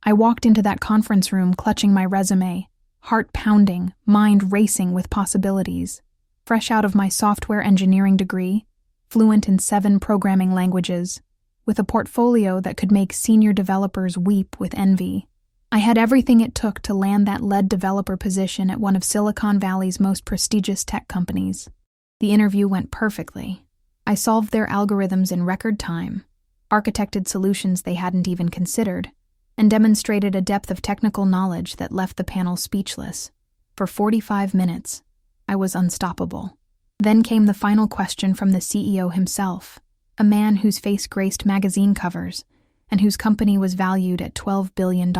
I walked into that conference room clutching my resume, heart pounding, mind racing with possibilities. Fresh out of my software engineering degree, fluent in 7 programming languages, with a portfolio that could make senior developers weep with envy. I had everything it took to land that lead developer position at one of Silicon Valley's most prestigious tech companies. The interview went perfectly. I solved their algorithms in record time, architected solutions they hadn't even considered, and demonstrated a depth of technical knowledge that left the panel speechless. For 45 minutes, I was unstoppable. Then came the final question from the CEO himself, a man whose face graced magazine covers and whose company was valued at $12 billion.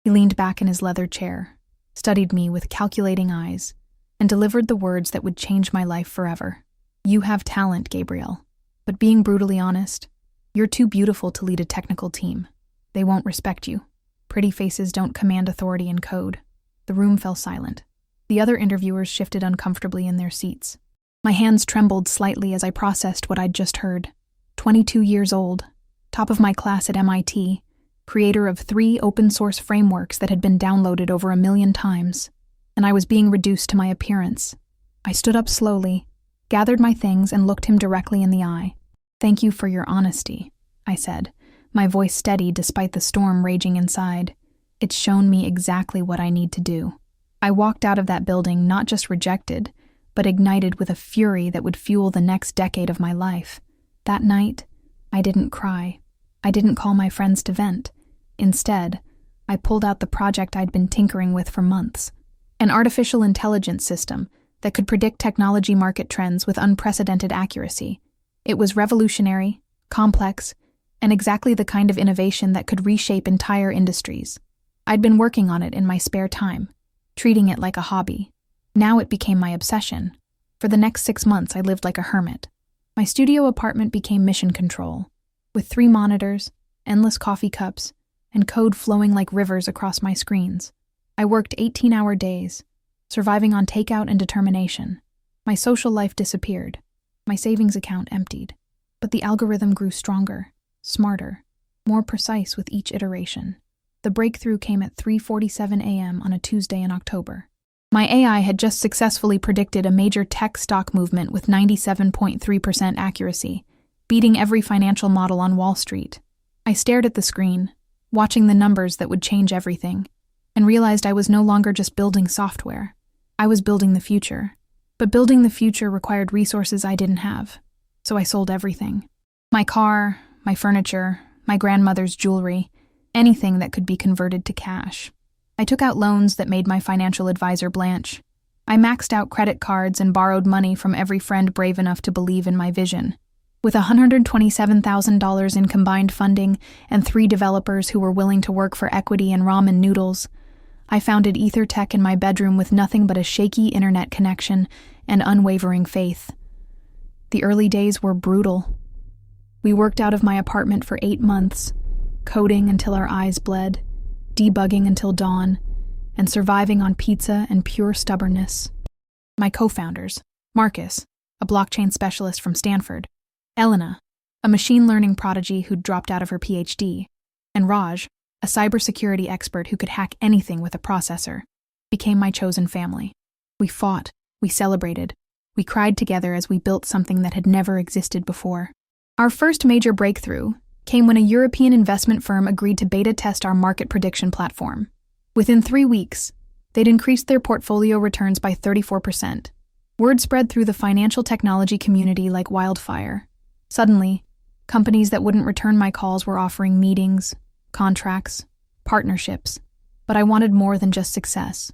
He leaned back in his leather chair, studied me with calculating eyes, and delivered the words that would change my life forever. "You have talent, Gabrielle, but being brutally honest, you're too beautiful to lead a technical team. They won't respect you. Pretty faces don't command authority in code." The room fell silent. The other interviewers shifted uncomfortably in their seats. My hands trembled slightly as I processed what I'd just heard. 22 years old, top of my class at MIT, creator of 3 open-source frameworks that had been downloaded over 1 million times, and I was being reduced to my appearance. I stood up slowly, gathered my things, and looked him directly in the eye. "Thank you for your honesty," I said, my voice steady despite the storm raging inside. "It's shown me exactly what I need to do." I walked out of that building not just rejected, but ignited with a fury that would fuel the next decade of my life. That night, I didn't cry. I didn't call my friends to vent. Instead, I pulled out the project I'd been tinkering with for months, an artificial intelligence system that could predict technology market trends with unprecedented accuracy. It was revolutionary, complex, and exactly the kind of innovation that could reshape entire industries. I'd been working on it in my spare time, treating it like a hobby. Now it became my obsession. For the next 6 months, I lived like a hermit. My studio apartment became mission control, with 3 monitors, endless coffee cups, and code flowing like rivers across my screens. I worked 18-hour days, surviving on takeout and determination. My social life disappeared. My savings account emptied. But the algorithm grew stronger, smarter, more precise with each iteration. The breakthrough came at 3:47 a.m. on a Tuesday in October. My AI had just successfully predicted a major tech stock movement with 97.3% accuracy, beating every financial model on Wall Street. I stared at the screen, watching the numbers that would change everything, and realized I was no longer just building software. I was building the future. But building the future required resources I didn't have, so I sold everything. My car, my furniture, my grandmother's jewelry, anything that could be converted to cash. I took out loans that made my financial advisor blanch. I maxed out credit cards and borrowed money from every friend brave enough to believe in my vision. With $127,000 in combined funding and 3 developers who were willing to work for equity and ramen noodles, I founded EtherTech in my bedroom with nothing but a shaky internet connection and unwavering faith. The early days were brutal. We worked out of my apartment for 8 months, coding until our eyes bled, debugging until dawn, and surviving on pizza and pure stubbornness. My co-founders, Marcus, a blockchain specialist from Stanford, Elena, a machine learning prodigy who'd dropped out of her PhD, and Raj, a cybersecurity expert who could hack anything with a processor, became my chosen family. We fought, we celebrated, we cried together as we built something that had never existed before. Our first major breakthrough came when a European investment firm agreed to beta test our market prediction platform. Within 3 weeks, they'd increased their portfolio returns by 34%. Word spread through the financial technology community like wildfire. Suddenly, companies that wouldn't return my calls were offering meetings, contracts, partnerships. But I wanted more than just success.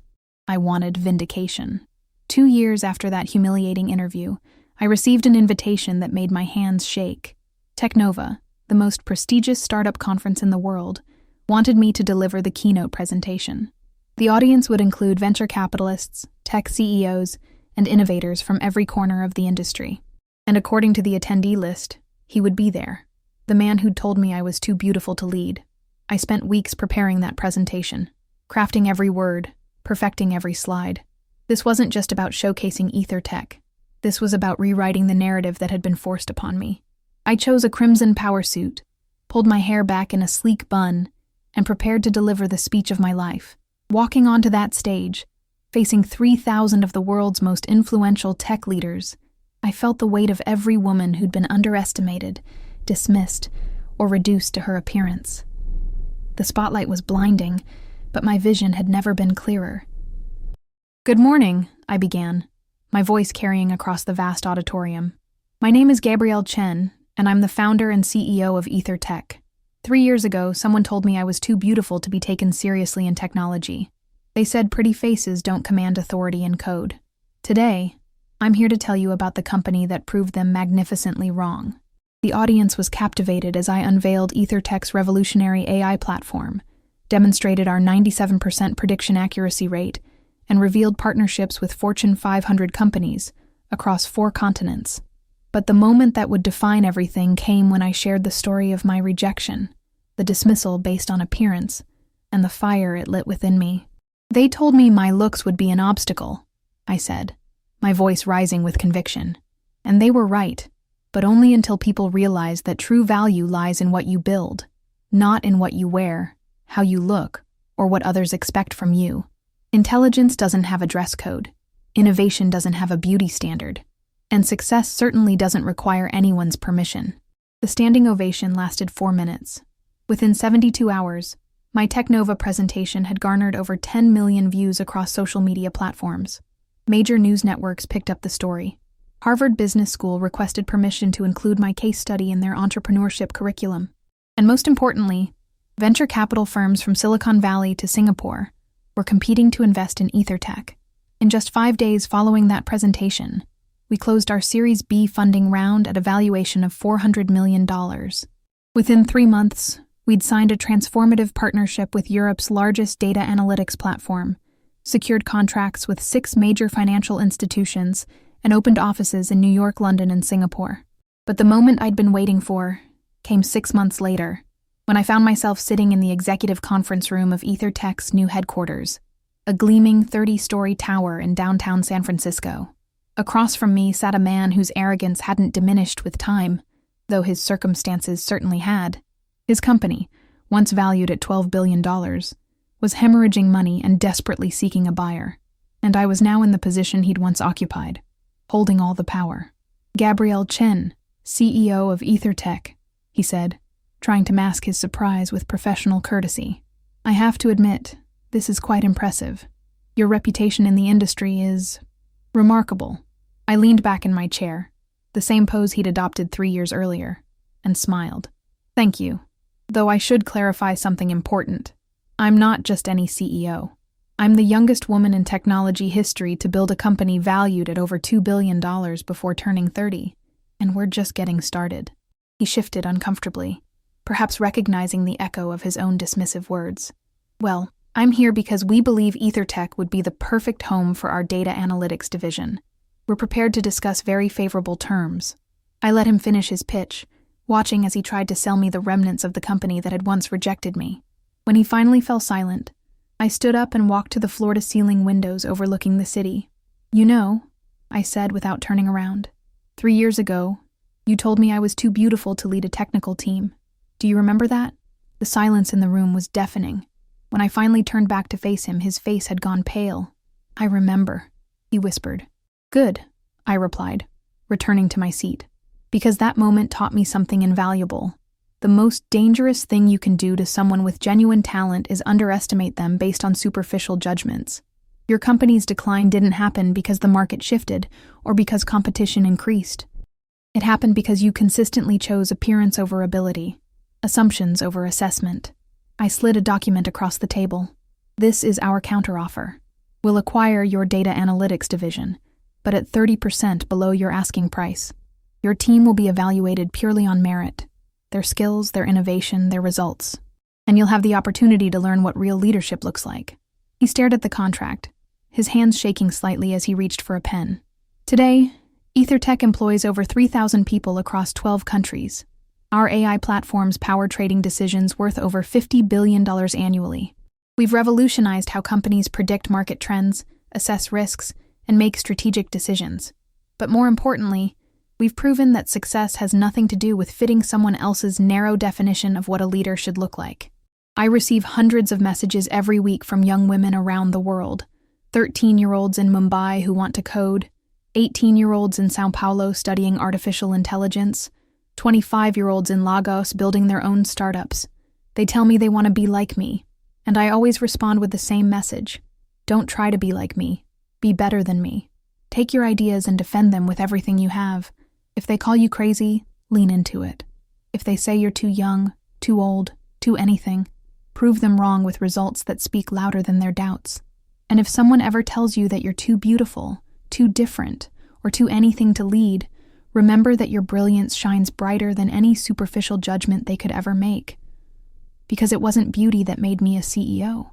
I wanted vindication. 2 years after that humiliating interview, I received an invitation that made my hands shake. Technova, the most prestigious startup conference in the world, wanted me to deliver the keynote presentation. The audience would include venture capitalists, tech CEOs, and innovators from every corner of the industry. And according to the attendee list, he would be there, the man who'd told me I was too beautiful to lead. I spent weeks preparing that presentation, crafting every word, perfecting every slide. This wasn't just about showcasing EtherTech. This was about rewriting the narrative that had been forced upon me. I chose a crimson power suit, pulled my hair back in a sleek bun, and prepared to deliver the speech of my life. Walking onto that stage, facing 3,000 of the world's most influential tech leaders, I felt the weight of every woman who'd been underestimated, dismissed, or reduced to her appearance. The spotlight was blinding, but my vision had never been clearer. "Good morning," I began, my voice carrying across the vast auditorium. "My name is Gabrielle Chen, and I'm the founder and CEO of Ether Tech. 3 years ago, someone told me I was too beautiful to be taken seriously in technology. They said pretty faces don't command authority in code. Today, I'm here to tell you about the company that proved them magnificently wrong." The audience was captivated as I unveiled Ether Tech's revolutionary AI platform, demonstrated our 97% prediction accuracy rate, and revealed partnerships with Fortune 500 companies across 4 continents. But the moment that would define everything came when I shared the story of my rejection, the dismissal based on appearance, and the fire it lit within me. "They told me my looks would be an obstacle," I said, my voice rising with conviction. "And they were right, but only until people realized that true value lies in what you build, not in what you wear, how you look, or what others expect from you. Intelligence doesn't have a dress code. Innovation doesn't have a beauty standard. And success certainly doesn't require anyone's permission." The standing ovation lasted 4 minutes. Within 72 hours, my Technova presentation had garnered over 10 million views across social media platforms. Major news networks picked up the story. Harvard Business School requested permission to include my case study in their entrepreneurship curriculum. And most importantly, venture capital firms from Silicon Valley to Singapore were competing to invest in Ether Tech. In just 5 days following that presentation, we closed our Series B funding round at a valuation of $400 million. Within 3 months, we'd signed a transformative partnership with Europe's largest data analytics platform, secured contracts with 6 major financial institutions, and opened offices in New York, London, and Singapore. But the moment I'd been waiting for came 6 months later, when I found myself sitting in the executive conference room of Ether Tech's new headquarters, a gleaming 30-story tower in downtown San Francisco. Across from me sat a man whose arrogance hadn't diminished with time, though his circumstances certainly had. His company, once valued at $12 billion, was hemorrhaging money and desperately seeking a buyer, and I was now in the position he'd once occupied, holding all the power. "Gabrielle Chen, CEO of Ether Tech," he said, trying to mask his surprise with professional courtesy. "I have to admit, this is quite impressive. Your reputation in the industry is remarkable." I leaned back in my chair, the same pose he'd adopted 3 years earlier, and smiled. "Thank you. Though I should clarify something important. I'm not just any CEO. I'm the youngest woman in technology history to build a company valued at over $2 billion before turning 30, and we're just getting started." He shifted uncomfortably, perhaps recognizing the echo of his own dismissive words. "Well, I'm here because we believe Ether Tech would be the perfect home for our data analytics division. We're prepared to discuss very favorable terms." I let him finish his pitch, watching as he tried to sell me the remnants of the company that had once rejected me. When he finally fell silent, I stood up and walked to the floor-to-ceiling windows overlooking the city. "You know," I said without turning around, 3 years ago, you told me I was too beautiful to lead a technical team. Do you remember that?" The silence in the room was deafening. When I finally turned back to face him, his face had gone pale. "I remember," he whispered. "Good," I replied, returning to my seat, "because that moment taught me something invaluable. The most dangerous thing you can do to someone with genuine talent is underestimate them based on superficial judgments. Your company's decline didn't happen because the market shifted or because competition increased. It happened because you consistently chose appearance over ability, assumptions over assessment." I slid a document across the table. "This is our counteroffer. We'll acquire your data analytics division, but at 30% below your asking price. Your team will be evaluated purely on merit, their skills, their innovation, their results. And you'll have the opportunity to learn what real leadership looks like." He stared at the contract, his hands shaking slightly as he reached for a pen. "Today, Ether Tech employs over 3,000 people across 12 countries. Our AI platforms power trading decisions worth over $50 billion annually. We've revolutionized how companies predict market trends, assess risks, and make strategic decisions. But more importantly, we've proven that success has nothing to do with fitting someone else's narrow definition of what a leader should look like. I receive hundreds of messages every week from young women around the world. 13-year-olds in Mumbai who want to code, 18-year-olds in Sao Paulo studying artificial intelligence, 25-year-olds in Lagos building their own startups. They tell me they want to be like me, and I always respond with the same message. Don't try to be like me. Be better than me. Take your ideas and defend them with everything you have. If they call you crazy, lean into it. If they say you're too young, too old, too anything, prove them wrong with results that speak louder than their doubts. And if someone ever tells you that you're too beautiful, too different, or too anything to lead, remember that your brilliance shines brighter than any superficial judgment they could ever make. Because it wasn't beauty that made me a CEO.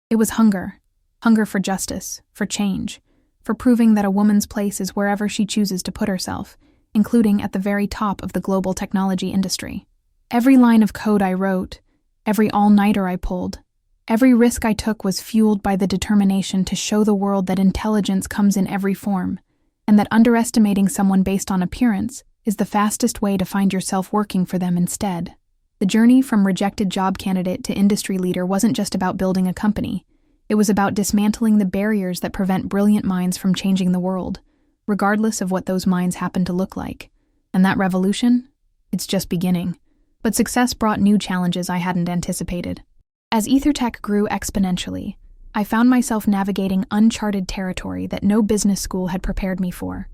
It was hunger. Hunger for justice, for change, for proving that a woman's place is wherever she chooses to put herself, including at the very top of the global technology industry. Every line of code I wrote, every all-nighter I pulled, every risk I took was fueled by the determination to show the world that intelligence comes in every form, and that underestimating someone based on appearance is the fastest way to find yourself working for them instead. The journey from rejected job candidate to industry leader wasn't just about building a company. It was about dismantling the barriers that prevent brilliant minds from changing the world, regardless of what those minds happen to look like. And that revolution? It's just beginning. But success brought new challenges I hadn't anticipated. As EtherTech grew exponentially, I found myself navigating uncharted territory that no business school had prepared me for.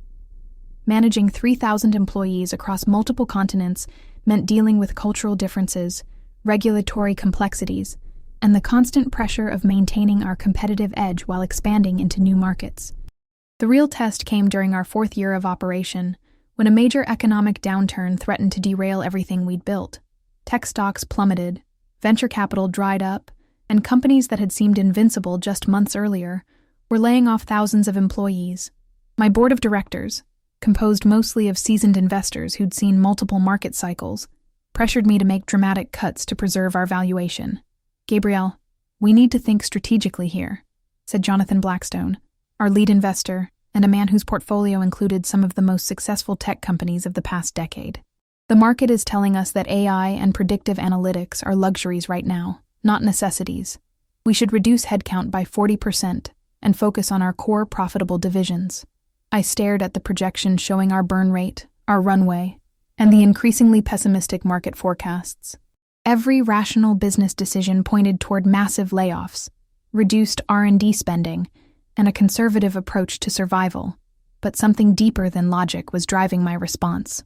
Managing 3,000 employees across multiple continents meant dealing with cultural differences, regulatory complexities, and the constant pressure of maintaining our competitive edge while expanding into new markets. The real test came during our 4th year of operation, when a major economic downturn threatened to derail everything we'd built. Tech stocks plummeted, venture capital dried up, and companies that had seemed invincible just months earlier were laying off thousands of employees. My board of directors, composed mostly of seasoned investors who'd seen multiple market cycles, pressured me to make dramatic cuts to preserve our valuation. "Gabrielle, we need to think strategically here," said Jonathan Blackstone, our lead investor and a man whose portfolio included some of the most successful tech companies of the past decade. "The market is telling us that AI and predictive analytics are luxuries right now, not necessities. We should reduce headcount by 40% and focus on our core profitable divisions." I stared at the projection showing our burn rate, our runway, and the increasingly pessimistic market forecasts. Every rational business decision pointed toward massive layoffs, reduced R&D spending, and a conservative approach to survival. But something deeper than logic was driving my response.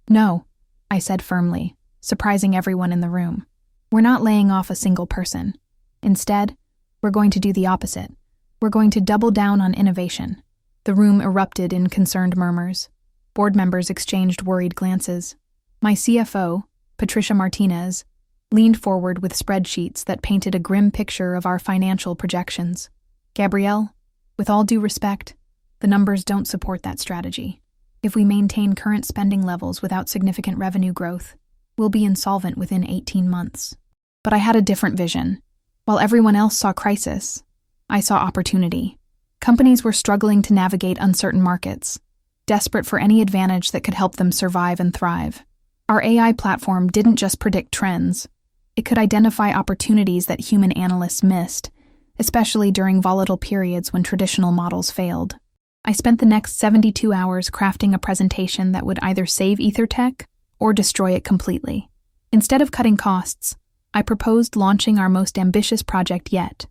"No," I said firmly, surprising everyone in the room. "We're not laying off a single person. Instead, we're going to do the opposite. We're going to double down on innovation." The room erupted in concerned murmurs. Board members exchanged worried glances. My CFO, Patricia Martinez, leaned forward with spreadsheets that painted a grim picture of our financial projections. "Gabrielle, with all due respect, the numbers don't support that strategy. If we maintain current spending levels without significant revenue growth, we'll be insolvent within 18 months. But I had a different vision. While everyone else saw crisis, I saw opportunity. Companies were struggling to navigate uncertain markets, desperate for any advantage that could help them survive and thrive. Our AI platform didn't just predict trends. It could identify opportunities that human analysts missed, especially during volatile periods when traditional models failed. I spent the next 72 hours crafting a presentation that would either save EtherTech or destroy it completely. Instead of cutting costs, I proposed launching our most ambitious project yet,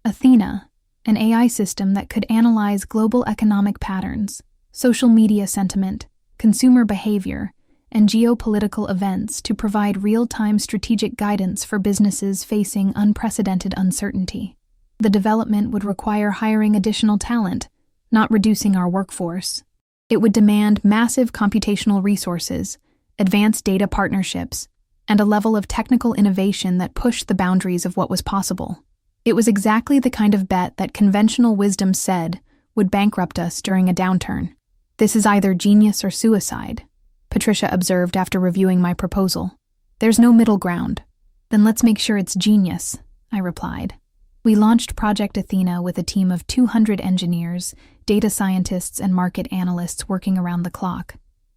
Athena, an AI system that could analyze global economic patterns, social media sentiment, consumer behavior, and geopolitical events to provide real-time strategic guidance for businesses facing unprecedented uncertainty. The development would require hiring additional talent, not reducing our workforce. It would demand massive computational resources, advanced data partnerships, and a level of technical innovation that pushed the boundaries of what was possible. It was exactly the kind of bet that conventional wisdom said would bankrupt us during a downturn. "This is either genius or suicide," Patricia observed after reviewing my proposal. "There's no middle ground." "Then let's make sure it's genius," I replied. We launched Project Athena with a team of 200 engineers, data scientists, and market analysts working around the clock.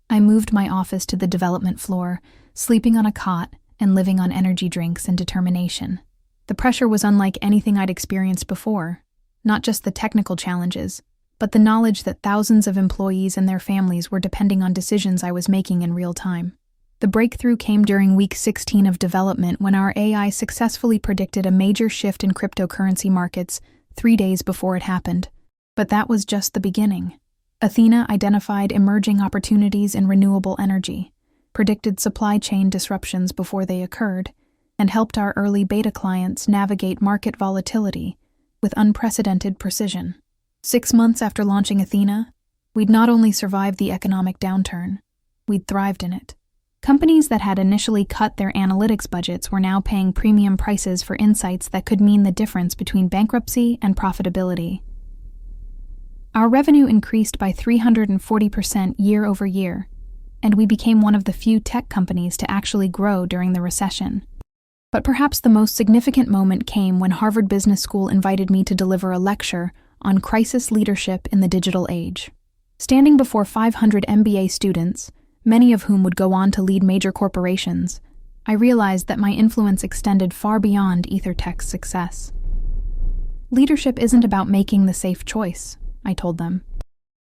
I moved my office to the development floor, sleeping on a cot and living on energy drinks and determination. The pressure was unlike anything I'd experienced before, not just the technical challenges, but the knowledge that thousands of employees and their families were depending on decisions I was making in real time. The breakthrough came during week 16 of development when our AI successfully predicted a major shift in cryptocurrency markets 3 days before it happened. But that was just the beginning. Athena identified emerging opportunities in renewable energy, predicted supply chain disruptions before they occurred, and helped our early beta clients navigate market volatility with unprecedented precision. 6 months after launching Athena, we'd not only survived the economic downturn, we'd thrived in it. Companies that had initially cut their analytics budgets were now paying premium prices for insights that could mean the difference between bankruptcy and profitability. Our revenue increased by 340% year over year, and we became one of the few tech companies to actually grow during the recession. But perhaps the most significant moment came when Harvard Business School invited me to deliver a lecture on crisis leadership in the digital age. Standing before 500 MBA students, many of whom would go on to lead major corporations, I realized that my influence extended far beyond EtherTech's success. Leadership isn't about making the safe choice, I told them.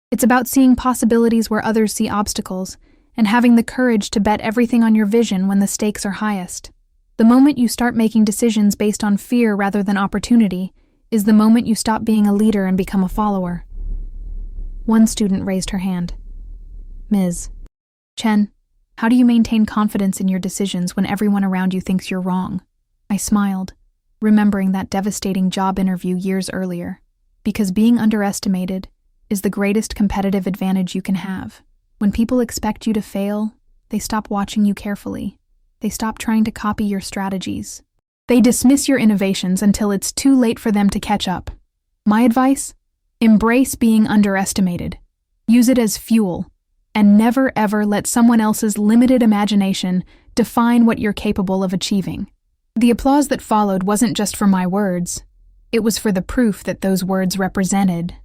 It's about seeing possibilities where others see obstacles and having the courage to bet everything on your vision when the stakes are highest. The moment you start making decisions based on fear rather than opportunity is the moment you stop being a leader and become a follower. One student raised her hand. Ms. Chen, how do you maintain confidence in your decisions when everyone around you thinks you're wrong? I smiled, remembering that devastating job interview years earlier. Because being underestimated is the greatest competitive advantage you can have. When people expect you to fail, they stop watching you carefully. They stop trying to copy your strategies. They dismiss your innovations until it's too late for them to catch up. My advice? Embrace being underestimated. Use it as fuel. And never ever let someone else's limited imagination define what you're capable of achieving. The applause that followed wasn't just for my words. It was for the proof that those words represented.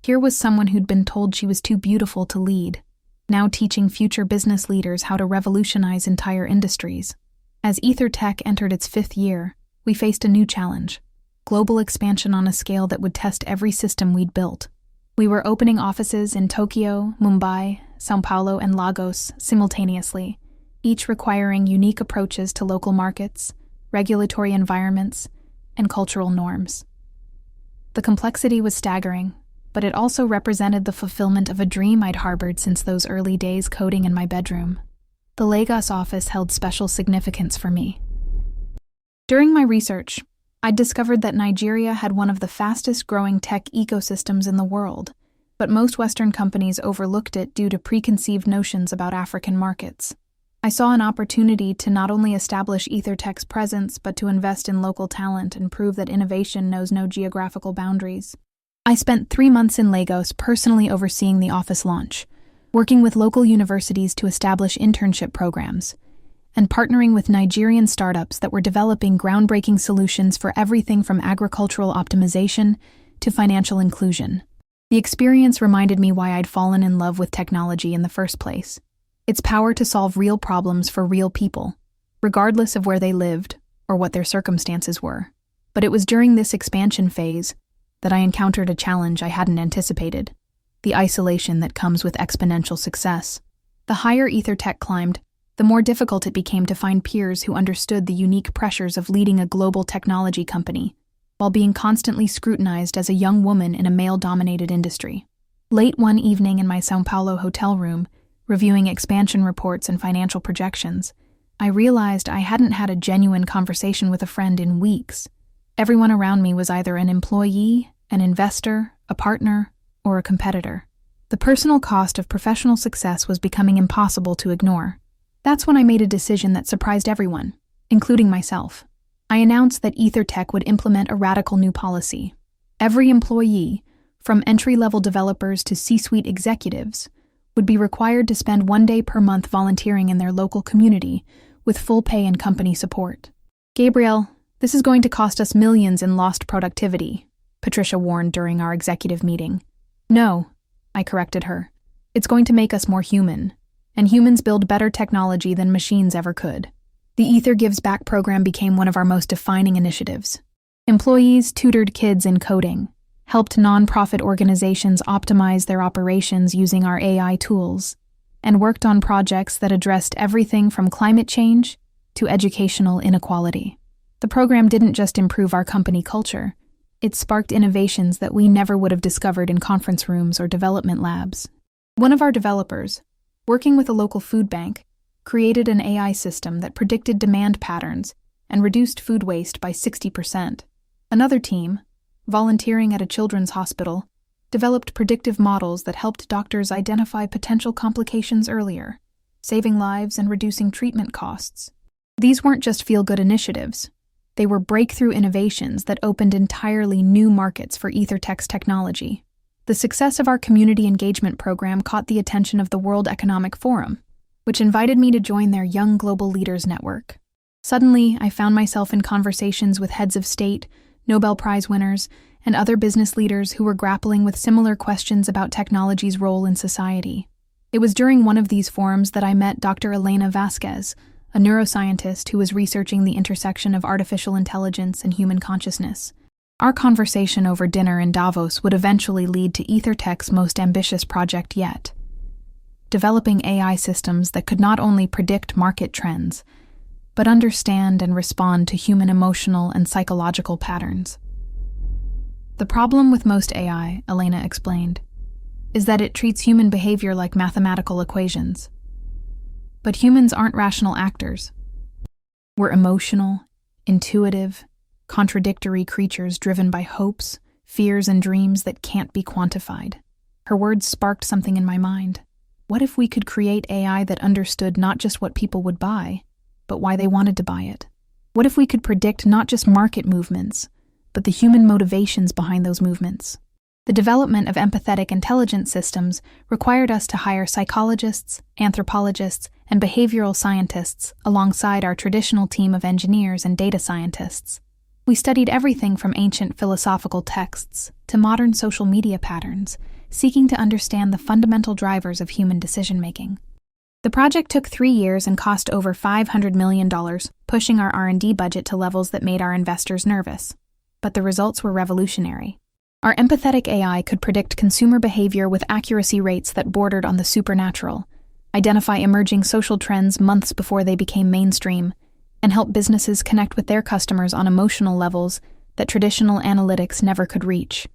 Here was someone who'd been told she was too beautiful to lead, now teaching future business leaders how to revolutionize entire industries. As EtherTech entered its 5th year, we faced a new challenge: global expansion on a scale that would test every system we'd built. We were opening offices in Tokyo, Mumbai, São Paulo, and Lagos simultaneously, each requiring unique approaches to local markets, regulatory environments, and cultural norms. The complexity was staggering, but it also represented the fulfillment of a dream I'd harbored since those early days coding in my bedroom. The Lagos office held special significance for me. During my research, I'd discovered that Nigeria had one of the fastest-growing tech ecosystems in the world, but most Western companies overlooked it due to preconceived notions about African markets. I saw an opportunity to not only establish EtherTech's presence, but to invest in local talent and prove that innovation knows no geographical boundaries. I spent 3 months in Lagos personally overseeing the office launch, working with local universities to establish internship programs, and partnering with Nigerian startups that were developing groundbreaking solutions for everything from agricultural optimization to financial inclusion. The experience reminded me why I'd fallen in love with technology in the first place: its power to solve real problems for real people, regardless of where they lived or what their circumstances were. But it was during this expansion phase that I encountered a challenge I hadn't anticipated: the isolation that comes with exponential success. The higher EtherTech climbed, the more difficult it became to find peers who understood the unique pressures of leading a global technology company, while being constantly scrutinized as a young woman in a male-dominated industry. Late one evening in my São Paulo hotel room, reviewing expansion reports and financial projections, I realized I hadn't had a genuine conversation with a friend in weeks. Everyone around me was either an employee, an investor, a partner, or a competitor. The personal cost of professional success was becoming impossible to ignore. That's when I made a decision that surprised everyone, including myself. I announced that EtherTech would implement a radical new policy. Every employee, from entry-level developers to C-suite executives, would be required to spend 1 day per month volunteering in their local community with full pay and company support. "Gabrielle, this is going to cost us millions in lost productivity," Patricia warned during our executive meeting. "No," I corrected her. "It's going to make us more human, and humans build better technology than machines ever could." The Ether Gives Back program became one of our most defining initiatives. Employees tutored kids in coding, helped nonprofit organizations optimize their operations using our AI tools, and worked on projects that addressed everything from climate change to educational inequality. The program didn't just improve our company culture, it sparked innovations that we never would have discovered in conference rooms or development labs. One of our developers, working with a local food bank, created an AI system that predicted demand patterns and reduced food waste by 60%. Another team, volunteering at a children's hospital, developed predictive models that helped doctors identify potential complications earlier, saving lives and reducing treatment costs. These weren't just feel-good initiatives. They were breakthrough innovations that opened entirely new markets for EtherTech's technology. The success of our community engagement program caught the attention of the World Economic Forum, which invited me to join their Young Global Leaders Network. Suddenly, I found myself in conversations with heads of state, Nobel Prize winners, and other business leaders who were grappling with similar questions about technology's role in society. It was during one of these forums that I met Dr. Elena Vasquez, a neuroscientist who was researching the intersection of artificial intelligence and human consciousness. Our conversation over dinner in Davos would eventually lead to EtherTech's most ambitious project yet, developing AI systems that could not only predict market trends, but understand and respond to human emotional and psychological patterns. The problem with most AI, Elena explained, is that it treats human behavior like mathematical equations. But humans aren't rational actors. We're emotional, intuitive, contradictory creatures driven by hopes, fears, and dreams that can't be quantified. Her words sparked something in my mind. What if we could create AI that understood not just what people would buy, but why they wanted to buy it? What if we could predict not just market movements, but the human motivations behind those movements? The development of empathetic intelligence systems required us to hire psychologists, anthropologists, and behavioral scientists alongside our traditional team of engineers and data scientists. We studied everything from ancient philosophical texts to modern social media patterns, seeking to understand the fundamental drivers of human decision-making. The project took 3 years and cost over $500 million, pushing our R&D budget to levels that made our investors nervous. But the results were revolutionary. Our empathetic AI could predict consumer behavior with accuracy rates that bordered on the supernatural, identify emerging social trends months before they became mainstream, and help businesses connect with their customers on emotional levels that traditional analytics never could reach.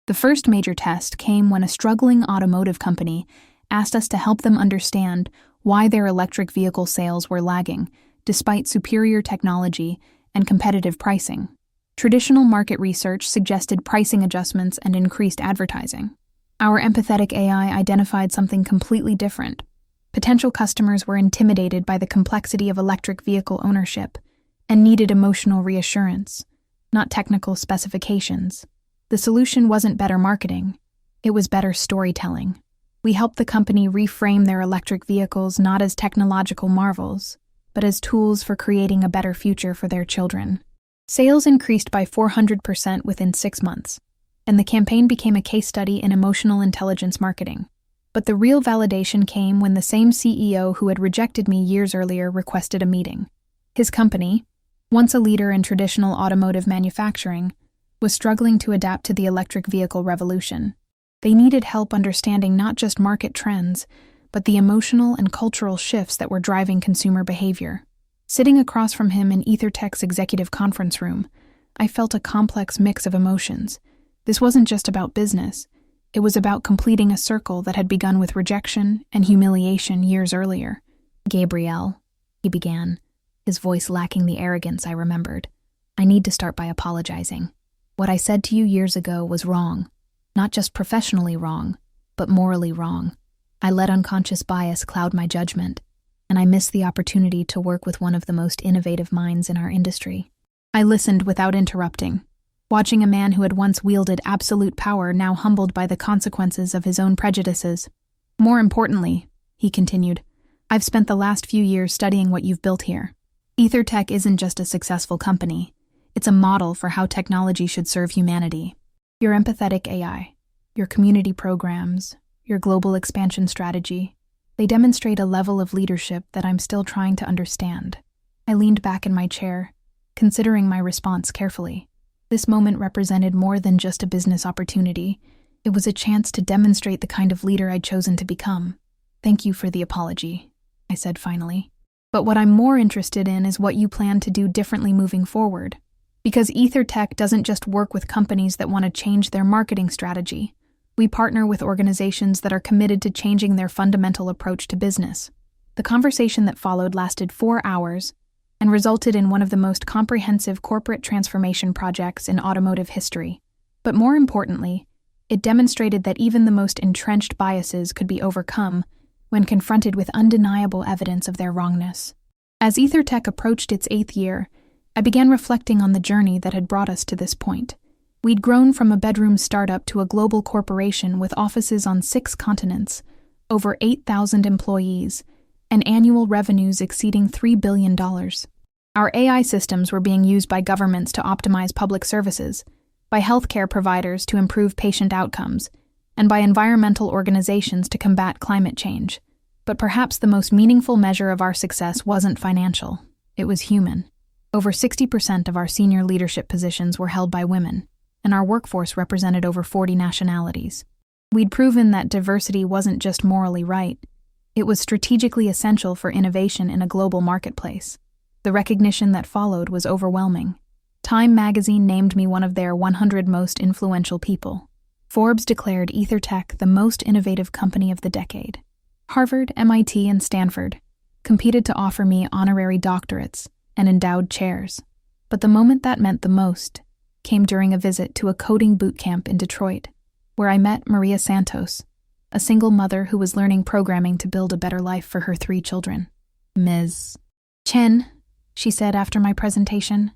The first major test came when a struggling automotive company asked us to help them understand why their electric vehicle sales were lagging, despite superior technology and competitive pricing. Traditional market research suggested pricing adjustments and increased advertising. Our empathetic AI identified something completely different. Potential customers were intimidated by the complexity of electric vehicle ownership and needed emotional reassurance, not technical specifications. The solution wasn't better marketing, it was better storytelling. We helped the company reframe their electric vehicles not as technological marvels, but as tools for creating a better future for their children. Sales increased by 400% within 6 months, and the campaign became a case study in emotional intelligence marketing. But the real validation came when the same CEO who had rejected me years earlier requested a meeting. His company, once a leader in traditional automotive manufacturing, was struggling to adapt to the electric vehicle revolution. They needed help understanding not just market trends, but the emotional and cultural shifts that were driving consumer behavior. Sitting across from him in EtherTech's executive conference room, I felt a complex mix of emotions. This wasn't just about business. It was about completing a circle that had begun with rejection and humiliation years earlier. "Gabrielle," he began, his voice lacking the arrogance I remembered. "I need to start by apologizing. What I said to you years ago was wrong. Not just professionally wrong, but morally wrong. I let unconscious bias cloud my judgment, and I missed the opportunity to work with one of the most innovative minds in our industry." I listened without interrupting, watching a man who had once wielded absolute power now humbled by the consequences of his own prejudices. "More importantly," he continued, "I've spent the last few years studying what you've built here. EtherTech isn't just a successful company. It's a model for how technology should serve humanity. Your empathetic AI, your community programs, your global expansion strategy, they demonstrate a level of leadership that I'm still trying to understand." I leaned back in my chair, considering my response carefully. This moment represented more than just a business opportunity. It was a chance to demonstrate the kind of leader I'd chosen to become. "Thank you for the apology," I said finally. "But what I'm more interested in is what you plan to do differently moving forward. Because EtherTech doesn't just work with companies that want to change their marketing strategy. We partner with organizations that are committed to changing their fundamental approach to business." The conversation that followed lasted 4 hours and resulted in one of the most comprehensive corporate transformation projects in automotive history. But more importantly, it demonstrated that even the most entrenched biases could be overcome when confronted with undeniable evidence of their wrongness. As EtherTech approached its 8th year, I began reflecting on the journey that had brought us to this point. We'd grown from a bedroom startup to a global corporation with offices on 6 continents, over 8,000 employees, and annual revenues exceeding $3 billion. Our AI systems were being used by governments to optimize public services, by healthcare providers to improve patient outcomes, and by environmental organizations to combat climate change. But perhaps the most meaningful measure of our success wasn't financial. It was human. Over 60% of our senior leadership positions were held by women, and our workforce represented over 40 nationalities. We'd proven that diversity wasn't just morally right. It was strategically essential for innovation in a global marketplace. The recognition that followed was overwhelming. Time magazine named me one of their 100 most influential people. Forbes declared EtherTech the most innovative company of the decade. Harvard, MIT, and Stanford competed to offer me honorary doctorates and endowed chairs. But the moment that meant the most came during a visit to a coding boot camp in Detroit, where I met Maria Santos, a single mother who was learning programming to build a better life for her 3 children. "Ms. Chen," she said after my presentation,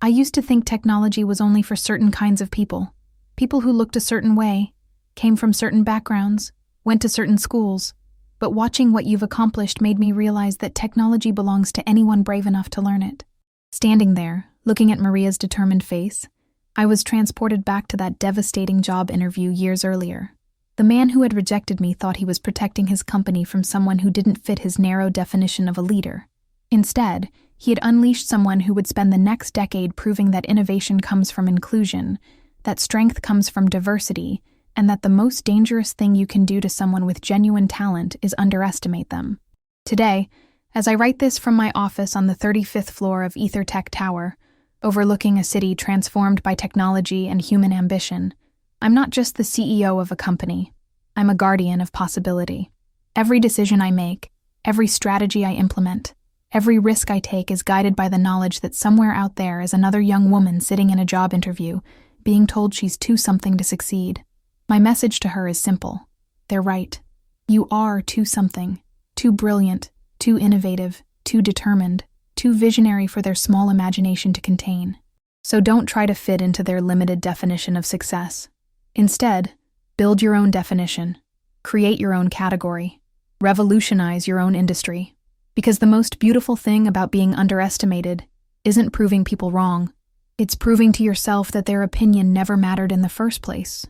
"I used to think technology was only for certain kinds of people. People who looked a certain way, came from certain backgrounds, went to certain schools. But watching what you've accomplished made me realize that technology belongs to anyone brave enough to learn it." Standing there, looking at Maria's determined face, I was transported back to that devastating job interview years earlier. The man who had rejected me thought he was protecting his company from someone who didn't fit his narrow definition of a leader. Instead, he had unleashed someone who would spend the next decade proving that innovation comes from inclusion, that strength comes from diversity, and that the most dangerous thing you can do to someone with genuine talent is underestimate them. Today, as I write this from my office on the 35th floor of EtherTech Tower, overlooking a city transformed by technology and human ambition, I'm not just the CEO of a company. I'm a guardian of possibility. Every decision I make, every strategy I implement, every risk I take is guided by the knowledge that somewhere out there is another young woman sitting in a job interview, being told she's too something to succeed. My message to her is simple. They're right. You are too something, too brilliant, too innovative, too determined, too visionary for their small imagination to contain. So don't try to fit into their limited definition of success. Instead, build your own definition, create your own category, revolutionize your own industry. Because the most beautiful thing about being underestimated isn't proving people wrong. It's proving to yourself that their opinion never mattered in the first place.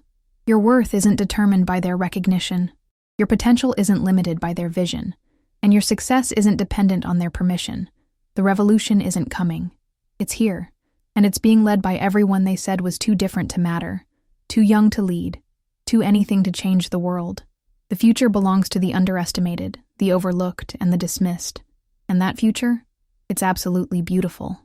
Your worth isn't determined by their recognition. Your potential isn't limited by their vision. And your success isn't dependent on their permission. The revolution isn't coming. It's here. And it's being led by everyone they said was too different to matter, too young to lead, too anything to change the world. The future belongs to the underestimated, the overlooked, and the dismissed. And that future? It's absolutely beautiful.